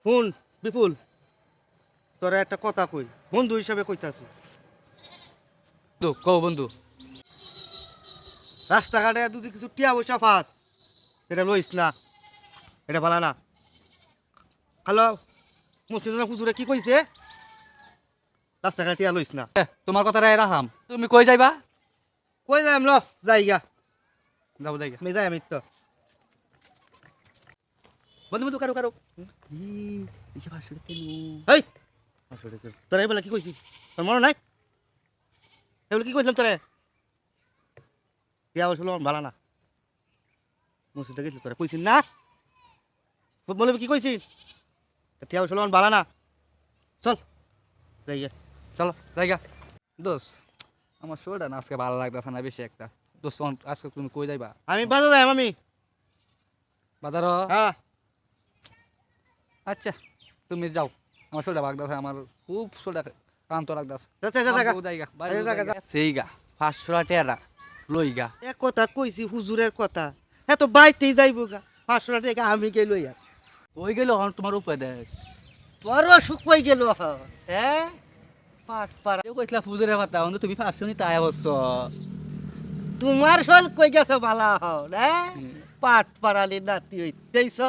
শুন বিপুল, তোরা একটা কথা কই, বন্ধু হিসাবে কইতাছি। বন্ধু কও বন্ধু। রাস্তাঘাটে যদি কিছু টিয়া পয়সা ফাস, এটা লইস না, এটা ভালো না। হ্যালো, মুসলিম হুজুরে কি কইছে? রাস্তাঘাটে টিয়া লইস না। তোমার কথা রায় রাখাম, তুমি কই যাইবা? কই যাম ল, যাইগা যাবো যাইগা। আমি যাই, আমি তো বন্ধু বন্ধু কারো কারো এই তোরা এবেলা কি কইছি, তোর মনে নাই? এবেলা কি কইছিলাম তোরে? টিয়া পয়সা লন ভালো না। মসজিদে গেছিল তোরা কইছিস না? বলে কি কইছিস? টিয়া পয়সা লন ভালো না। চল যাইগা। চলো জায়গা। দোষ আমার শরীরটা না আজকে ভালো লাগতেছে না বেশি একটা। দোষ আজকে তুমি কই যাইবা? আমি বাজার যাই আমি। বাজার? হ্যাঁ আচ্ছা তুমি যাও, আমার শরীরটা লাগতেছে, আমার খুব শরীরটা ক্লান্ত লাগতেছে। যাচ্ছে জায়গা জায়গা সেই গা 500 টাকা লই গা। এক কথা কইছি হুজুরের কথা, এত বাইতেই যাইব গা 500 টাকা আমি কে লইয়া। ওই গেল এখন তোমার উপদেশ। তোরও সুখ কই গেল, হ্যাঁ পাট পাড়া। কেউ কইছিলা ফুজুরের কথা, এখন তো তুমি 500 নিতে আয়া বসছ। তোমার সল কই গেছে ভালা হও, হ্যাঁ পাট পাড়ালি নাতি হইতেইছ।